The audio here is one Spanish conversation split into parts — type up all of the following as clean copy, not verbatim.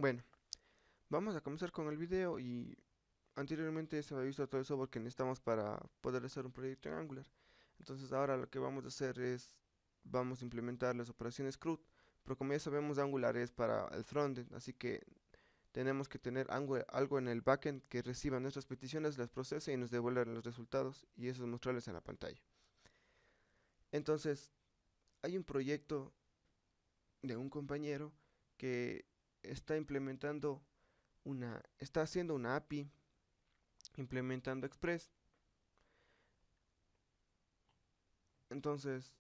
Bueno, vamos a comenzar con el video y anteriormente se había visto todo el software que necesitamos para poder hacer un proyecto en Angular. Entonces ahora lo que vamos a hacer es, vamos a implementar las operaciones CRUD, pero como ya sabemos Angular es para el frontend, así que tenemos que tener algo en el backend que reciba nuestras peticiones, las procese y nos devuelva los resultados y eso es mostrarles en la pantalla. Entonces hay un proyecto de un compañero que está implementando está haciendo una API implementando Express. Entonces,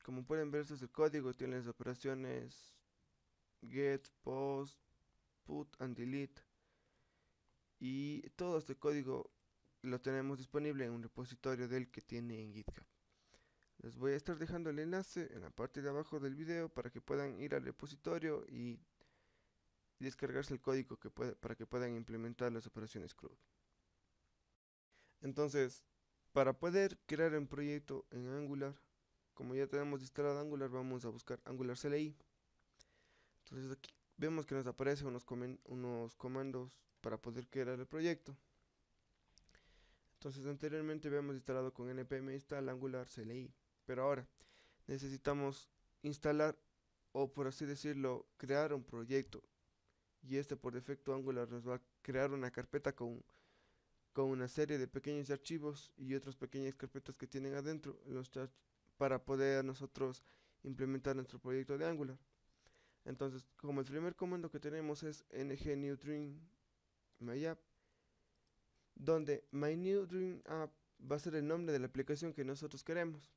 como pueden ver, este es el código, tiene las operaciones get, post, put and delete y todo este código lo tenemos disponible en un repositorio del que tiene en GitHub. Les voy a estar dejando el enlace en la parte de abajo del video para que puedan ir al repositorio y descargarse el código para que puedan implementar las operaciones CRUD. Entonces, para poder crear un proyecto en Angular, como ya tenemos instalado Angular, vamos a buscar Angular CLI. Entonces aquí vemos que nos aparecen unos comandos para poder crear el proyecto. Entonces anteriormente habíamos instalado con npm install Angular CLI, pero ahora necesitamos instalar o por así decirlo crear un proyecto y este por defecto Angular nos va a crear una carpeta con una serie de pequeños archivos y otras pequeñas carpetas que tienen adentro para poder nosotros implementar nuestro proyecto de Angular. Entonces, como el primer comando que tenemos es ng-new-dream-my-app, donde my-new-dream-app va a ser el nombre de la aplicación que nosotros queremos.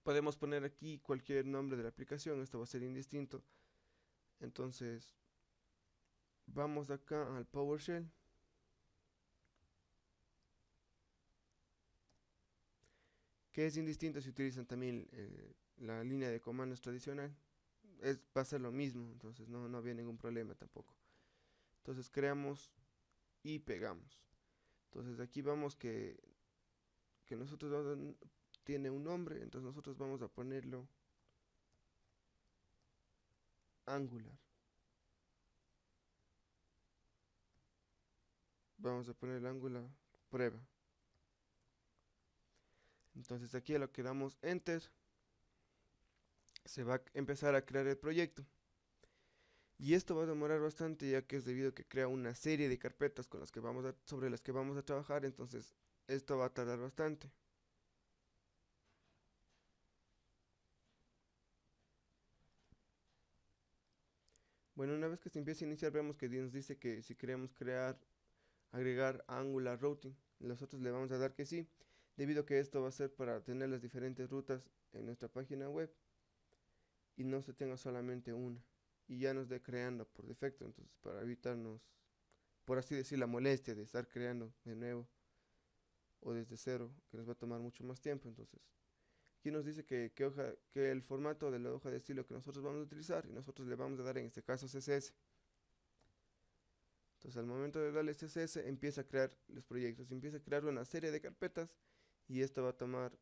Podemos poner aquí cualquier nombre de la aplicación, esto va a ser indistinto. Entonces, vamos acá al PowerShell, que es indistinto si utilizan también la línea de comandos tradicional. Va a ser lo mismo, entonces no había ningún problema tampoco. Entonces creamos y pegamos. Entonces aquí vamos que nosotros tiene un nombre, entonces nosotros vamos a ponerlo Angular. Vamos a poner Angular prueba. Entonces aquí a lo que damos Enter, se va a empezar a crear el proyecto. Y esto va a demorar bastante ya que es debido a que crea una serie de carpetas sobre las que vamos a trabajar, entonces esto va a tardar bastante. Bueno, una vez que se empiece a iniciar, vemos que nos dice que si queremos agregar Angular Routing, nosotros le vamos a dar que sí, debido a que esto va a ser para tener las diferentes rutas en nuestra página web y no se tenga solamente una y ya nos dé creando por defecto, entonces para evitarnos, por así decir, la molestia de estar creando de nuevo o desde cero, que nos va a tomar mucho más tiempo. Entonces aquí nos dice que el formato de la hoja de estilo que nosotros vamos a utilizar y nosotros le vamos a dar en este caso CSS. Entonces al momento de darle CSS empieza a crear los proyectos, empieza a crear una serie de carpetas y esto va a tomar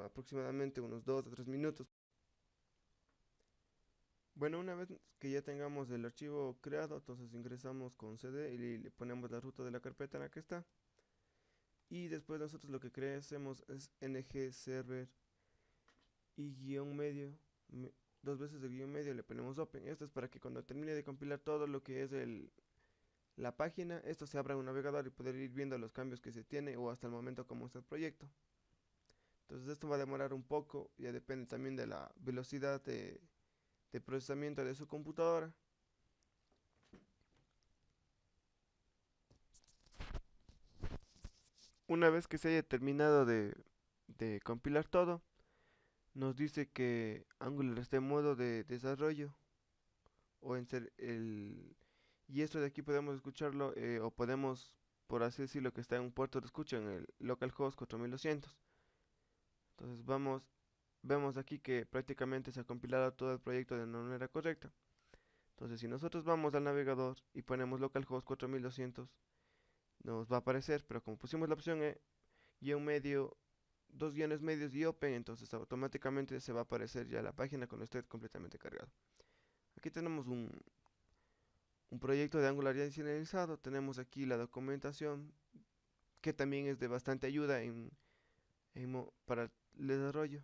aproximadamente unos 2 a 3 minutos. Bueno, una vez que ya tengamos el archivo creado, entonces ingresamos con cd y le ponemos la ruta de la carpeta en la que está. Y después nosotros lo que hacemos es ng server y guión medio, dos veces el guión medio le ponemos open. Esto es para que cuando termine de compilar todo lo que es la página, esto se abra en un navegador y poder ir viendo los cambios que se tiene o hasta el momento como está el proyecto. Entonces esto va a demorar un poco, ya depende también de la velocidad de procesamiento de su computadora. Una vez que se haya terminado de compilar todo, nos dice que Angular está en modo de desarrollo o en ser y esto de aquí podemos escucharlo o podemos, por así decirlo, que está en un puerto de escucha en el localhost 4200. Entonces vemos aquí que prácticamente se ha compilado todo el proyecto de una manera correcta. Entonces si nosotros vamos al navegador y ponemos localhost 4200, nos va a aparecer, pero como pusimos la opción guión medio, dos guiones medios y open, entonces automáticamente se va a aparecer ya la página cuando esté completamente cargado. Aquí tenemos un proyecto de Angular ya inicializado. Tenemos aquí la documentación que también es de bastante ayuda para el desarrollo.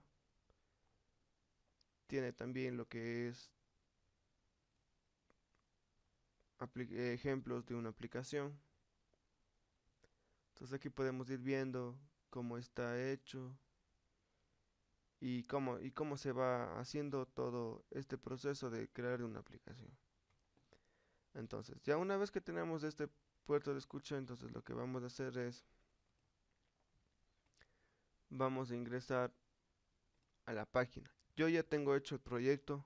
Tiene también lo que es ejemplos de una aplicación. Entonces aquí podemos ir viendo cómo está hecho y cómo se va haciendo todo este proceso de crear una aplicación. Entonces, ya una vez que tenemos este puerto de escucha, entonces lo que vamos a hacer es, vamos a ingresar a la página. Yo ya tengo hecho el proyecto,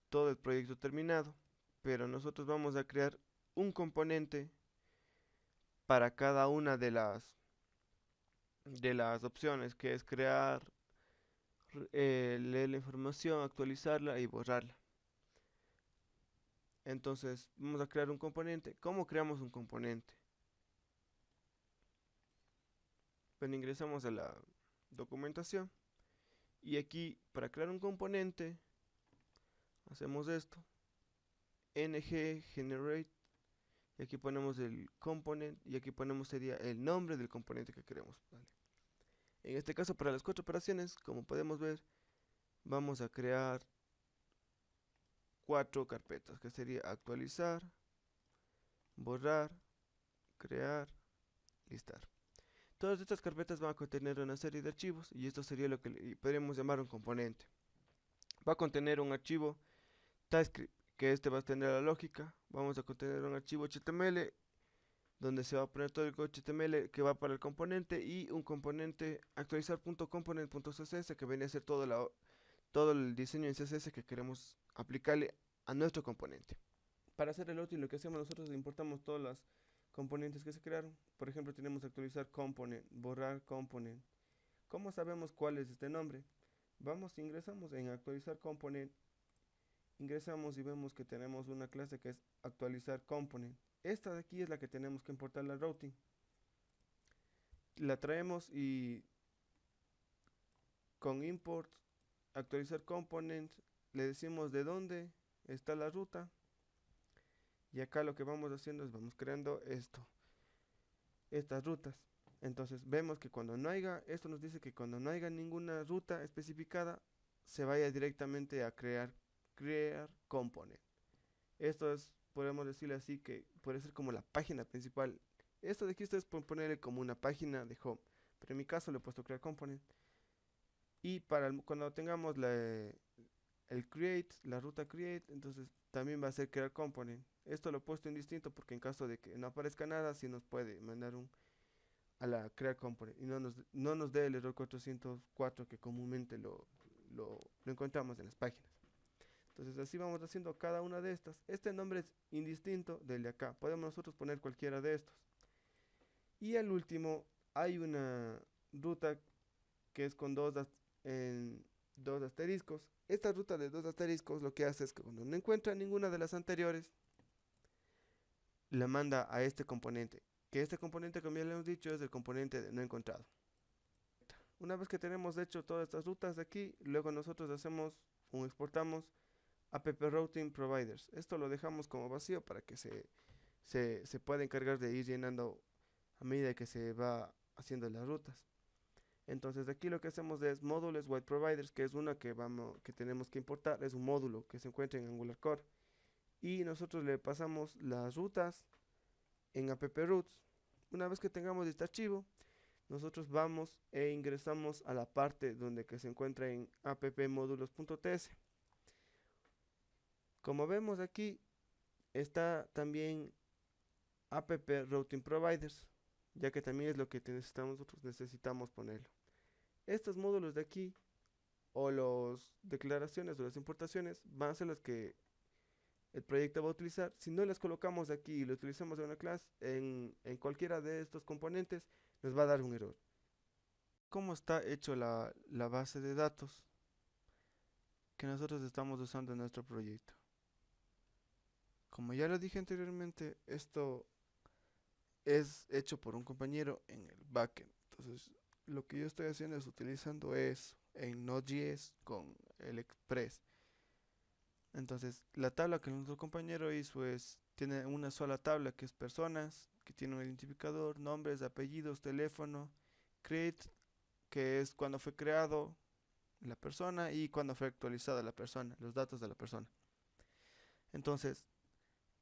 todo el proyecto terminado, pero nosotros vamos a crear un componente para cada una de las opciones, que es crear, leer la información, actualizarla y borrarla. Entonces, vamos a crear un componente. ¿Cómo creamos un componente? Bueno, ingresamos a la documentación y aquí para crear un componente hacemos esto, ng generate, y aquí ponemos el component y aquí ponemos sería el nombre del componente que queremos. ¿Vale? En este caso, para las 4 operaciones, como podemos ver, vamos a crear 4 carpetas, que sería actualizar, borrar, crear, listar. Todas estas carpetas van a contener una serie de archivos y esto sería lo que podríamos llamar un componente. Va a contener un archivo TypeScript, que este va a tener la lógica. Vamos a contener un archivo HTML donde se va a poner todo el código HTML que va para el componente y un componente actualizar.component.css que viene a ser todo el diseño en CSS que queremos aplicarle a nuestro componente. Para hacer el loading, lo que hacemos nosotros es importamos todas las componentes que se crearon. Por ejemplo, tenemos actualizar component, borrar component. ¿Cómo sabemos cuál es este nombre? Ingresamos en actualizar component, ingresamos y vemos que tenemos una clase que es actualizar component. Esta de aquí es la que tenemos que importar la routing. La traemos y con import actualizar component le decimos de dónde está la ruta y acá lo que vamos haciendo es vamos creando estas rutas. Entonces vemos que cuando no haya, esto nos dice que cuando no haya ninguna ruta especificada, se vaya directamente a crear component. Esto es, podemos decirle así, que puede ser como la página principal. Esto de aquí ustedes pueden ponerle como una página de home, pero en mi caso le he puesto crear component. Y cuando tengamos el create, la ruta create, entonces también va a ser crear component. Esto lo he puesto en distinto porque en caso de que no aparezca nada, sí nos puede mandar a la crear component y no nos dé el error 404 que comúnmente lo encontramos en las páginas. Entonces así vamos haciendo cada una de estas. Este nombre es indistinto del de acá. Podemos nosotros poner cualquiera de estos. Y al último hay una ruta que es con dos asteriscos. Esta ruta de dos asteriscos lo que hace es que cuando no encuentra ninguna de las anteriores, la manda a este componente. Que este componente, como ya le hemos dicho, es el componente de no encontrado. Una vez que tenemos hecho todas estas rutas de aquí, luego nosotros exportamos app routing providers. Esto lo dejamos como vacío para que se pueda encargar de ir llenando a medida que se va haciendo las rutas. Entonces aquí lo que hacemos es módulos white providers, que es una que tenemos que importar, es un módulo que se encuentra en Angular Core. Y nosotros le pasamos las rutas en app routes. Una vez que tengamos este archivo, nosotros vamos e ingresamos a la parte donde que se encuentra en app-módulos.ts. Como vemos aquí, está también app routing providers, ya que también es lo que necesitamos ponerlo. Estos módulos de aquí, o las declaraciones o las importaciones, van a ser las que el proyecto va a utilizar. Si no las colocamos aquí y lo utilizamos en una clase, en cualquiera de estos componentes, nos va a dar un error. ¿Cómo está hecho la base de datos que nosotros estamos usando en nuestro proyecto? Como ya lo dije anteriormente, esto es hecho por un compañero en el backend. Entonces, lo que yo estoy haciendo es utilizando eso en Node.js con el Express. Entonces, la tabla que nuestro compañero hizo tiene una sola tabla que es personas, que tiene un identificador, nombres, apellidos, teléfono, create, que es cuando fue creado la persona y cuando fue actualizada la persona, los datos de la persona. Entonces,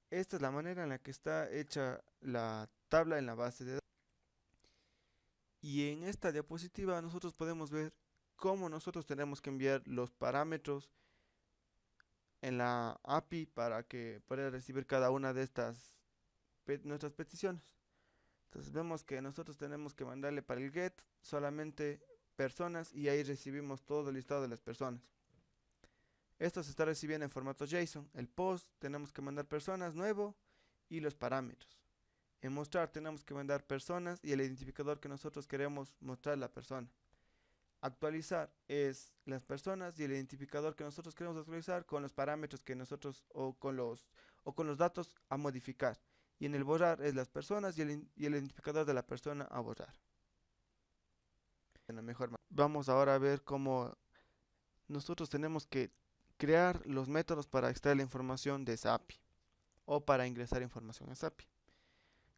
esta es la manera en la que está hecha la tabla en la base de datos. Y en esta diapositiva nosotros podemos ver cómo nosotros tenemos que enviar los parámetros en la API para que pueda recibir cada una de estas nuestras peticiones. Entonces vemos que nosotros tenemos que mandarle para el get solamente personas y ahí recibimos todo el listado de las personas. Esto se está recibiendo en formato JSON. El post tenemos que mandar personas nuevo y los parámetros. En mostrar tenemos que mandar personas y el identificador que nosotros queremos mostrar la persona. Actualizar es las personas y el identificador que nosotros queremos actualizar con los parámetros que nosotros o con los datos a modificar. Y en el borrar es las personas y el identificador de la persona a borrar. Vamos ahora a ver cómo nosotros tenemos que crear los métodos para extraer la información de esa API o para ingresar información a esa API.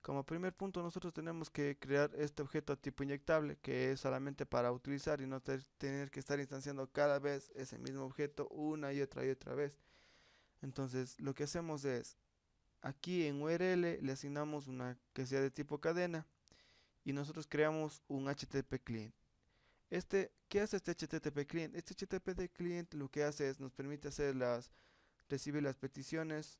Como primer punto nosotros tenemos que crear este objeto tipo inyectable que es solamente para utilizar y no tener que estar instanciando cada vez ese mismo objeto una y otra vez. Entonces lo que hacemos es aquí en URL le asignamos una que sea de tipo cadena y nosotros creamos un HTTP client. ¿Qué hace este HTTP client? Este HTTP client lo que hace es nos permite recibir las peticiones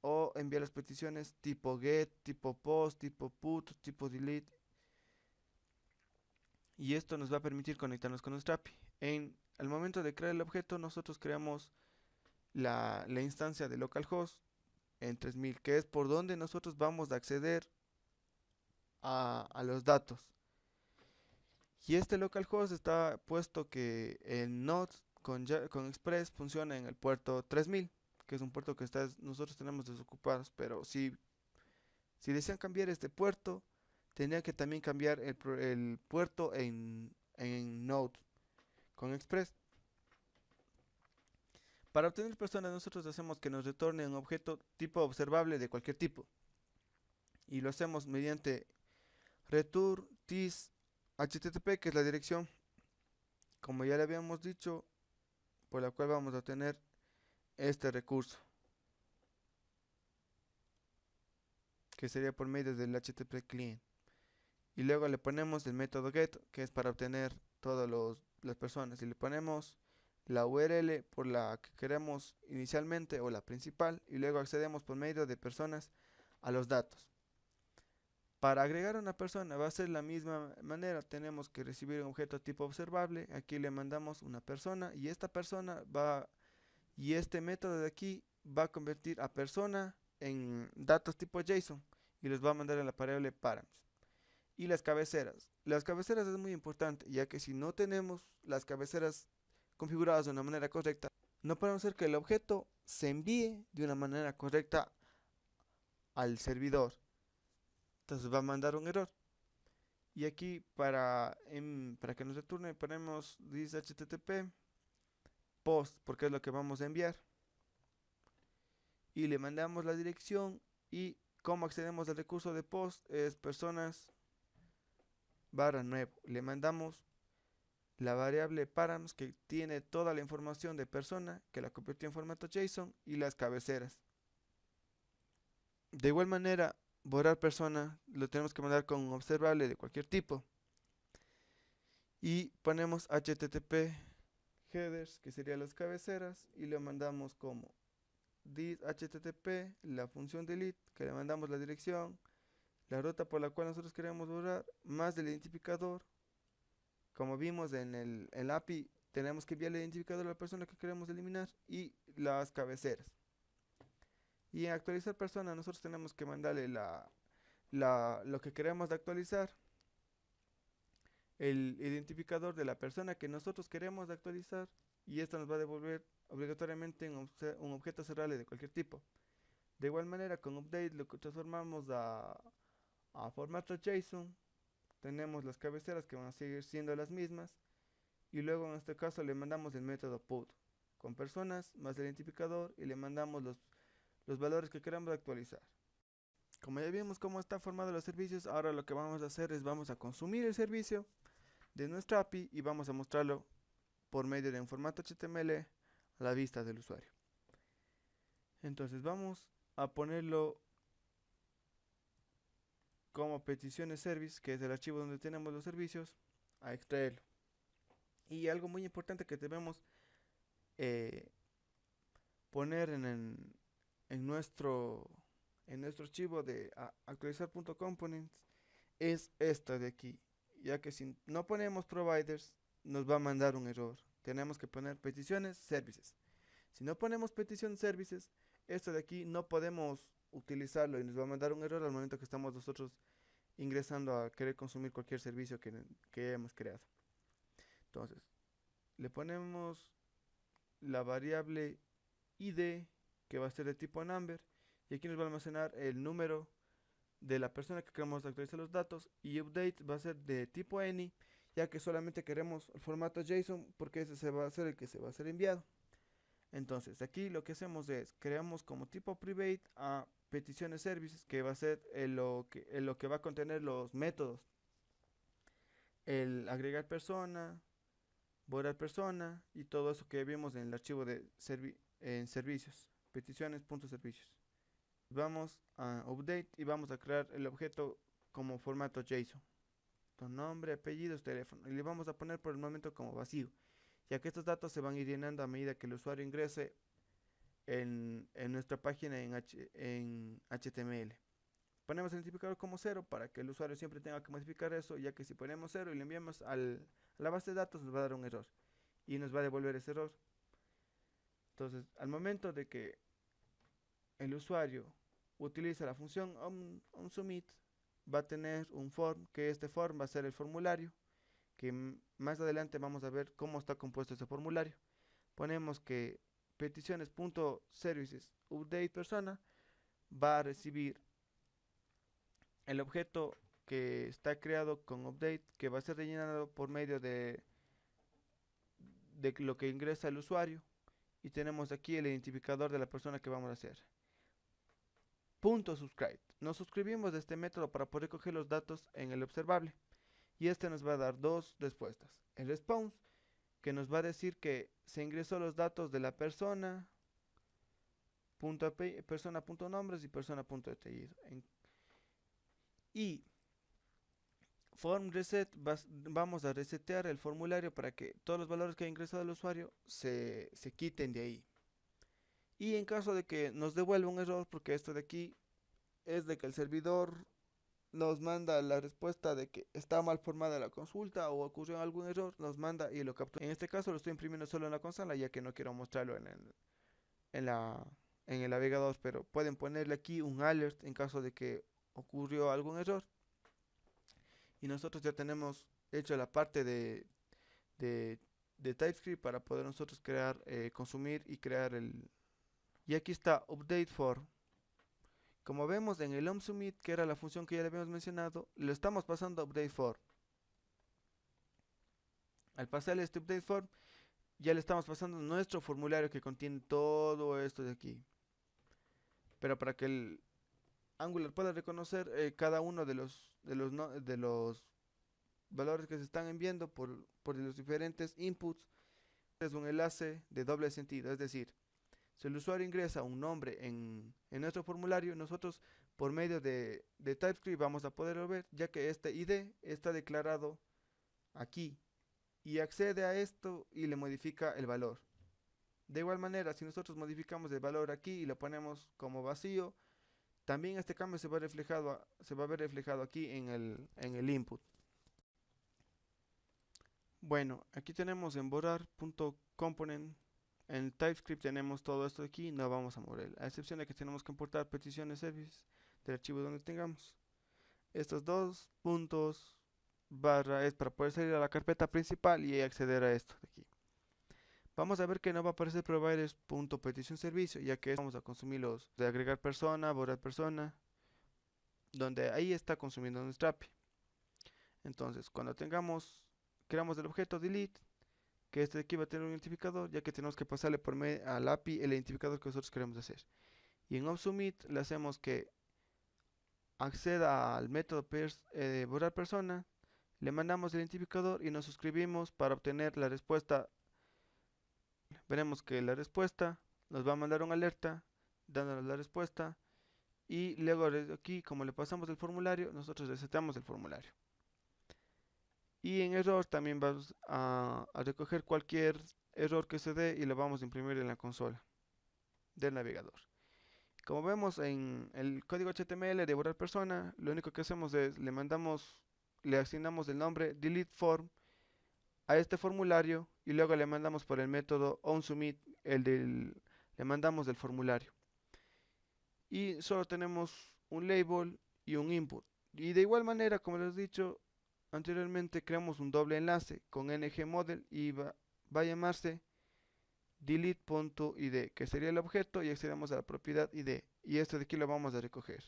o enviar las peticiones tipo get, tipo post, tipo put, tipo delete. Y esto nos va a permitir conectarnos con nuestra API. Al momento de crear el objeto, nosotros creamos la instancia de localhost en 3000, que es por donde nosotros vamos a acceder a los datos. Y este localhost está puesto que el node con Express funciona en el puerto 3000, que es un puerto que nosotros tenemos desocupados, pero si desean cambiar este puerto, tendría que también cambiar el puerto en Node con Express. Para obtener personas, nosotros hacemos que nos retorne un objeto tipo observable de cualquier tipo. Y lo hacemos mediante return this http, que es la dirección, como ya le habíamos dicho, por la cual vamos a tener este recurso, que sería por medio del http client. Y luego le ponemos el método get, que es para obtener todas las personas. Y le ponemos la URL por la que queremos inicialmente o la principal. Y luego accedemos por medio de personas a los datos. Para agregar a una persona va a ser la misma manera. Tenemos que recibir un objeto tipo observable. Aquí le mandamos una persona y esta persona y este método de aquí va a convertir a persona en datos tipo JSON y los va a mandar a la variable params. Y las cabeceras. Las cabeceras es muy importante, ya que si no tenemos las cabeceras configuradas de una manera correcta, no podemos hacer que el objeto se envíe de una manera correcta al servidor. Entonces va a mandar un error. Y aquí para que nos retorne ponemos this http post, porque es lo que vamos a enviar. Y le mandamos la dirección y cómo accedemos al recurso de post es personas barra nuevo. Le mandamos la variable params que tiene toda la información de persona, que la convirtió en formato JSON y las cabeceras. De igual manera, borrar persona lo tenemos que mandar con un observable de cualquier tipo. Y ponemos http headers, que serían las cabeceras, y lo mandamos como this http, la función delete, que le mandamos la dirección, la ruta por la cual nosotros queremos borrar, más el identificador. Como vimos en el API, tenemos que enviar el identificador a la persona que queremos eliminar y las cabeceras. Y en actualizar persona, nosotros tenemos que mandarle lo que queremos actualizar, el identificador de la persona que nosotros queremos actualizar, y esto nos va a devolver obligatoriamente un objeto cerrable de cualquier tipo. De igual manera, con update lo que transformamos a formato JSON, tenemos las cabeceras que van a seguir siendo las mismas. Y luego en este caso le mandamos el método put con personas más el identificador y le mandamos los valores que queramos actualizar. Como ya vimos cómo está formado los servicios, ahora lo que vamos a hacer es vamos a consumir el servicio de nuestra API y vamos a mostrarlo por medio de un formato HTML a la vista del usuario. Entonces vamos a ponerlo como peticiones service, que es el archivo donde tenemos los servicios, a extraerlo. Y algo muy importante que debemos eh, poner en nuestro archivo de actualizar.components es esta de aquí, ya que si no ponemos providers nos va a mandar un error. Tenemos que poner peticiones services. Si no ponemos petición services, esto de aquí no podemos utilizarlo y nos va a mandar un error al momento que estamos nosotros ingresando a querer consumir cualquier servicio que hemos creado. Entonces, le ponemos la variable id, que va a ser de tipo number, y aquí nos va a almacenar el número de la persona que queremos actualizar los datos, y update va a ser de tipo any, ya que solamente queremos el formato JSON porque ese se va a ser el que se va a ser enviado. Entonces aquí lo que hacemos es creamos como tipo private a peticiones services, que va a ser lo que va a contener los métodos, el agregar persona, borrar persona y todo eso que vimos en el archivo de en servicios, peticiones.servicios. Vamos a update y vamos a crear el objeto como formato JSON, con nombre, apellidos, teléfono, y le vamos a poner por el momento como vacío, ya que estos datos se van a ir llenando a medida que el usuario ingrese en nuestra página en HTML. Ponemos el identificador como 0 para que el usuario siempre tenga que modificar eso, ya que si ponemos 0 y le enviamos a la base de datos nos va a dar un error y nos va a devolver ese error. Entonces, al momento de que el usuario utiliza la función onSubmit, va a tener un form, que este form va a ser el formulario, que más adelante vamos a ver cómo está compuesto ese formulario. Ponemos que peticiones.services update persona va a recibir el objeto que está creado con update, que va a ser rellenado por medio de lo que ingresa el usuario, y tenemos aquí el identificador de la persona que vamos a hacer. .subscribe. Nos suscribimos de este método para poder coger los datos en el observable, y este nos va a dar dos respuestas. El response, que nos va a decir que se ingresó los datos de la persona, persona.nombres y persona.apellido. Y form reset, vamos a resetear el formulario para que todos los valores que ha ingresado el usuario se quiten de ahí. Y en caso de que nos devuelva un error, porque esto de aquí es de que el servidor nos manda la respuesta de que está mal formada la consulta o ocurrió algún error, nos manda y lo captura. En este caso lo estoy imprimiendo solo en la consola, ya que no quiero mostrarlo en el navegador, pero pueden ponerle aquí un alert en caso de que ocurrió algún error. Y nosotros ya tenemos hecho la parte de, de TypeScript para poder nosotros crear, consumir y crear y aquí está update for. Como vemos en el onSubmit, que era la función que ya le habíamos mencionado, lo estamos pasando a update for. Al pasarle este update for, ya le estamos pasando nuestro formulario que contiene todo esto de aquí. Pero para que el Angular pueda reconocer cada uno de los valores que se están enviando por los diferentes inputs, es un enlace de doble sentido, es decir, si el usuario ingresa un nombre en nuestro formulario, nosotros por medio de TypeScript vamos a poderlo ver, ya que este ID está declarado aquí y accede a esto y le modifica el valor. De igual manera, si nosotros modificamos el valor aquí y lo ponemos como vacío, también este cambio se va a ver reflejado aquí en el input. Bueno, aquí tenemos en borrar.component. En TypeScript tenemos todo esto aquí, no vamos a mover, a excepción de que tenemos que importar peticiones service del archivo donde tengamos. Estos dos puntos barra es para poder salir a la carpeta principal y acceder a esto de aquí. Vamos a ver que no va a aparecer providers.petition servicio, ya que vamos a consumir los de agregar persona, borrar persona, donde ahí está consumiendo nuestra API. Entonces, cuando creamos el objeto delete, que este de aquí va a tener un identificador, ya que tenemos que pasarle por medio al API el identificador que nosotros queremos hacer. Y en OpSubmit le hacemos que acceda al método borrar persona, le mandamos el identificador y nos suscribimos para obtener la respuesta. Veremos que la respuesta nos va a mandar una alerta dándonos la respuesta, y luego desde aquí, como le pasamos el formulario, nosotros resetamos el formulario. Y en error también vamos a recoger cualquier error que se dé y lo vamos a imprimir en la consola del navegador. Como vemos en el código HTML de borrar persona, lo único que hacemos es le asignamos el nombre delete form a este formulario y luego le mandamos por el método onSubmit le mandamos el formulario. Y solo tenemos un label y un input. Y de igual manera, como les he dicho anteriormente, creamos un doble enlace con ngModel y va a llamarse delete.id, que sería el objeto, y accedemos a la propiedad id, y esto de aquí lo vamos a recoger.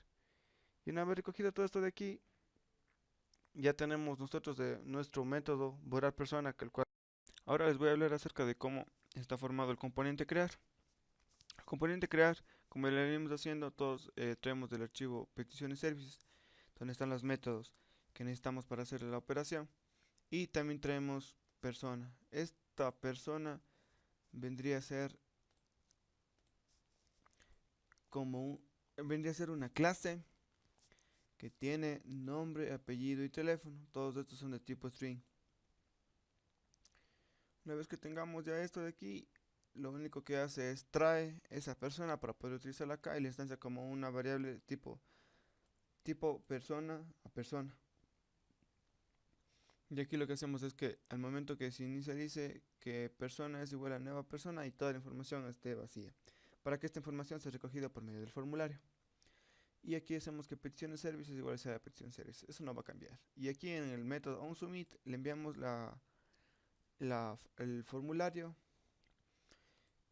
Y una vez recogido todo esto de aquí, ya tenemos nosotros de nuestro método borrar persona, que el cual ahora les voy a hablar acerca de cómo está formado el componente crear. El componente crear, como lo venimos haciendo, todos traemos del archivo peticiones services, donde están los métodos que necesitamos para hacer la operación, y también traemos persona. Esta persona vendría a ser vendría a ser una clase que tiene nombre, apellido y teléfono. Todos estos son de tipo string. Una vez que tengamos ya esto de aquí, lo único que hace es trae esa persona para poder utilizarla acá y la instancia como una variable tipo persona a persona. Y aquí lo que hacemos es que al momento que se inicialice que persona es igual a nueva persona y toda la información esté vacía, para que esta información sea recogida por medio del formulario. Y aquí hacemos que peticiones services es igual a petición services, eso no va a cambiar. Y aquí en el método onSubmit le enviamos el formulario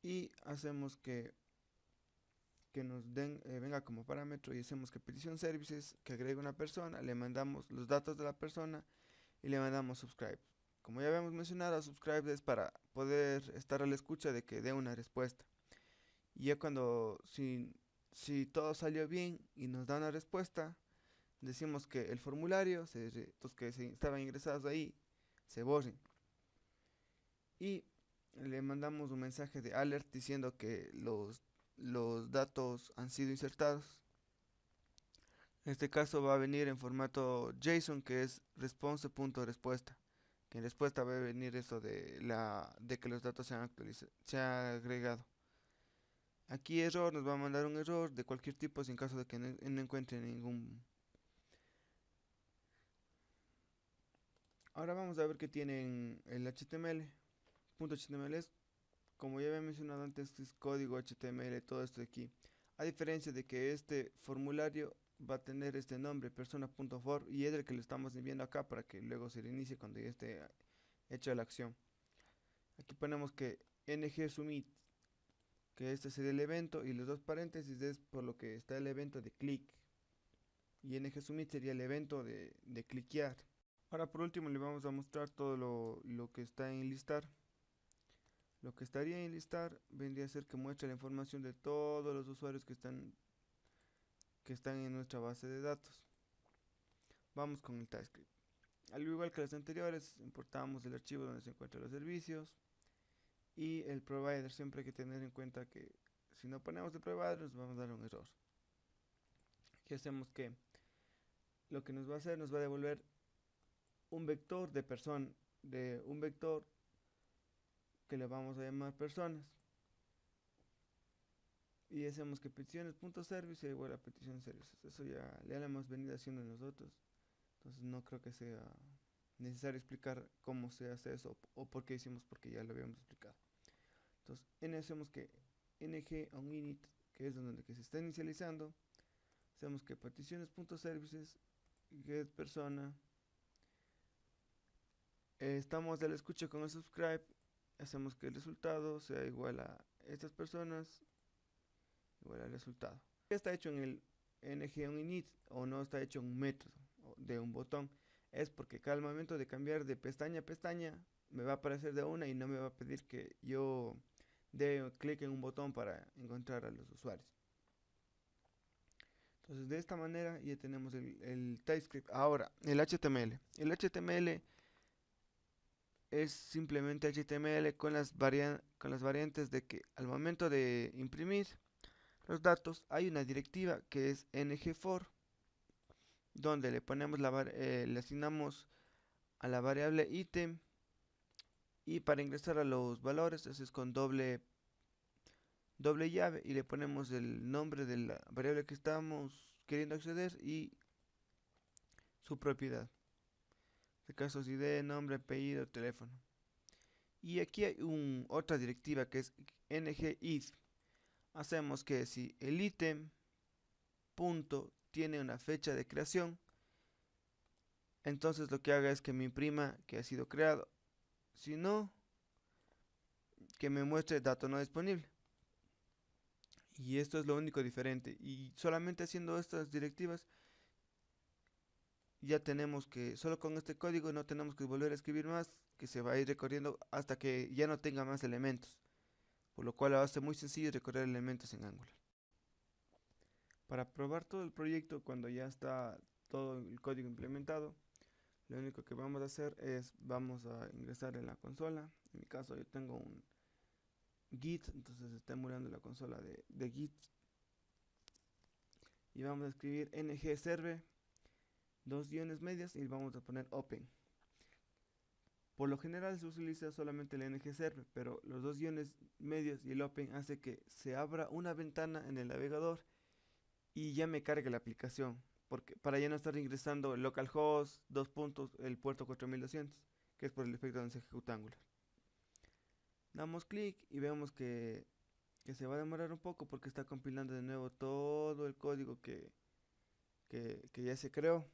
y hacemos que nos venga como parámetro, y hacemos que petición services que agregue una persona, le mandamos los datos de la persona y le mandamos subscribe. Como ya habíamos mencionado, subscribe es para poder estar a la escucha de que dé una respuesta. Y ya cuando, si todo salió bien y nos da una respuesta, decimos que el formulario, los que estaban ingresados ahí, se borren. Y le mandamos un mensaje de alert diciendo que los datos han sido insertados. En este caso va a venir en formato JSON, que es response.respuesta, que en respuesta va a venir eso de que los datos se han agregado. Aquí error, nos va a mandar un error de cualquier tipo sin caso de que no encuentre ningún. Ahora vamos a ver qué tiene en el HTML. .html es, como ya había mencionado antes, es código HTML, todo esto de aquí. A diferencia de que este formulario va a tener este nombre, persona.for, y es el que le estamos enviando acá para que luego se reinicie cuando ya esté hecha la acción. Aquí ponemos que ngSubmit, que este sería el evento, y los dos paréntesis es por lo que está el evento de click, y ngSubmit sería el evento de cliquear. Ahora por último le vamos a mostrar todo lo que está en listar. Lo que estaría en listar vendría a ser que muestra la información de todos los usuarios que están en nuestra base de datos. Vamos con el TypeScript. Al igual que las anteriores, importamos el archivo donde se encuentran los servicios y el provider. Siempre hay que tener en cuenta que si no ponemos el provider nos vamos a dar un error. Aquí hacemos que lo que nos va a hacer, nos va a devolver un vector de persona, de un vector que le vamos a llamar personas, y hacemos que peticiones.service sea igual a petición services. Eso ya lo hemos venido haciendo nosotros, entonces no creo que sea necesario explicar cómo se hace eso o por qué hicimos, porque ya lo habíamos explicado. Entonces hacemos que ng on init, que es donde que se está inicializando, hacemos que peticiones.services get persona, estamos al escucha con el subscribe, hacemos que el resultado sea igual a estas personas igual al resultado. Está hecho en el ng-init o no está hecho en un método de un botón, es porque cada momento de cambiar de pestaña a pestaña me va a aparecer de una y no me va a pedir que yo dé clic en un botón para encontrar a los usuarios. Entonces de esta manera ya tenemos el TypeScript. Ahora, el HTML. El HTML es simplemente HTML con con las variantes de que al momento de imprimir los datos hay una directiva que es ngFor, donde le ponemos le asignamos a la variable ítem, y para ingresar a los valores eso es con doble llave, y le ponemos el nombre de la variable que estamos queriendo acceder y su propiedad. En este caso es ID, nombre, apellido, teléfono. Y aquí hay otra directiva que es ngIf. Hacemos que si el ítem punto tiene una fecha de creación, entonces lo que haga es que me imprima que ha sido creado. Si no, que me muestre dato no disponible. Y esto es lo único diferente. Y solamente haciendo estas directivas ya tenemos que, solo con este código no tenemos que volver a escribir más, que se va a ir recorriendo hasta que ya no tenga más elementos. Por lo cual va a ser muy sencillo recorrer elementos en Angular. Para probar todo el proyecto, cuando ya está todo el código implementado, lo único que vamos a hacer es, vamos a ingresar en la consola. En mi caso yo tengo un Git, entonces está emulando la consola de Git. Y vamos a escribir ngserve, dos guiones medios, y vamos a poner open. Por lo general se utiliza solamente el ngserve, pero los dos guiones medios y el open hace que se abra una ventana en el navegador y ya me cargue la aplicación, porque para ya no estar ingresando localhost, dos puntos, el puerto 4200, que es por el efecto donde se ejecuta Angular. Damos clic y vemos que se va a demorar un poco porque está compilando de nuevo todo el código que ya se creó.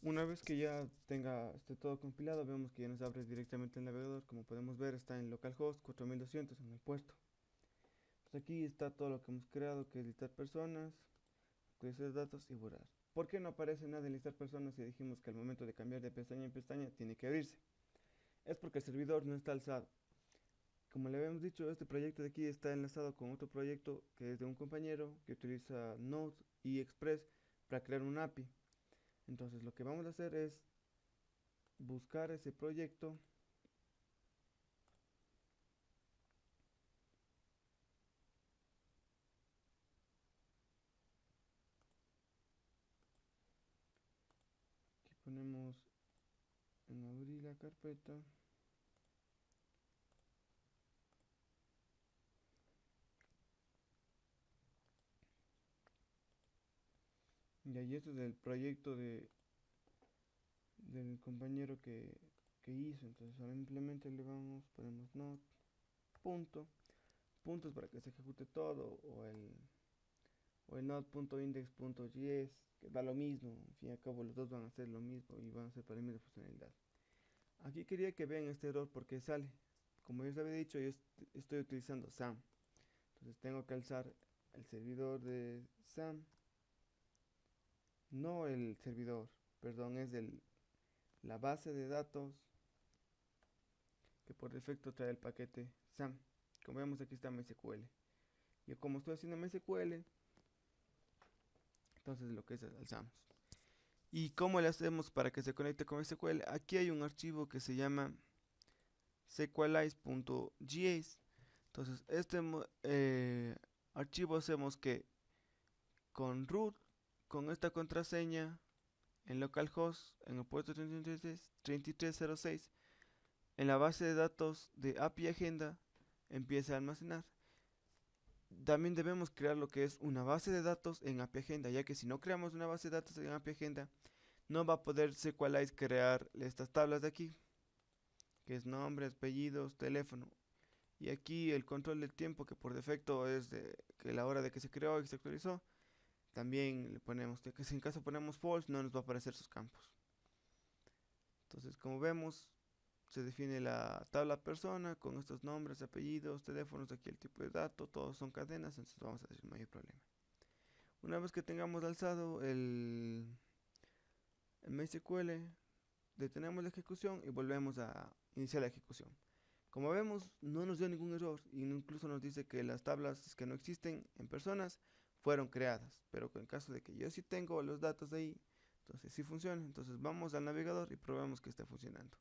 Una vez que ya esté todo compilado, vemos que ya nos abre directamente el navegador. Como podemos ver, está en localhost 4200 en el puerto. Pues aquí está todo lo que hemos creado, que es listar personas, actualizar datos y borrar. ¿Por qué no aparece nada en listar personas si dijimos que al momento de cambiar de pestaña en pestaña tiene que abrirse? Es porque el servidor no está alzado. Como le habíamos dicho, este proyecto de aquí está enlazado con otro proyecto que es de un compañero que utiliza Node y Express para crear un API. Entonces lo que vamos a hacer es buscar ese proyecto. Aquí ponemos en abrir la carpeta. Y ahí esto es el proyecto del compañero que hizo. Entonces ahora simplemente le ponemos node, punto, puntos para que se ejecute todo, o el node.index.js, que da lo mismo. Al fin y al cabo los dos van a hacer lo mismo y van a ser para la misma funcionalidad. Aquí quería que vean este error porque sale. Como ya les había dicho, yo estoy utilizando SAM. Entonces tengo que alzar el servidor de SAM. No el servidor, perdón, es la base de datos que por defecto trae el paquete SAM. Como vemos aquí está MySQL. Yo como estoy haciendo MySQL, entonces lo que es alzamos. ¿Y cómo le hacemos para que se conecte con MySQL? Aquí hay un archivo que se llama sqlize.js. Entonces este archivo hacemos que con root, con esta contraseña en localhost, en el puerto 3306, en la base de datos de API Agenda empieza a almacenar. También debemos crear lo que es una base de datos en API Agenda, ya que si no creamos una base de datos en API Agenda, no va a poder SQLize crear estas tablas de aquí, que es nombres, apellidos, teléfono. Y aquí el control del tiempo, que por defecto es que la hora de que se creó y se actualizó, también le ponemos, que si en caso ponemos false no nos va a aparecer sus campos. Entonces, como vemos, se define la tabla persona con estos nombres, apellidos, teléfonos, aquí el tipo de dato, todos son cadenas, entonces vamos a decir no hay problema. Una vez que tengamos alzado el MySQL, detenemos la ejecución y volvemos a iniciar la ejecución. Como vemos, no nos dio ningún error y incluso nos dice que las tablas que no existen en personas fueron creadas, pero en caso de que yo sí tengo los datos ahí, entonces sí funciona. Entonces vamos al navegador y probamos que esté funcionando.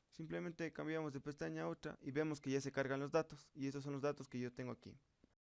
Simplemente cambiamos de pestaña a otra y vemos que ya se cargan los datos y estos son los datos que yo tengo aquí.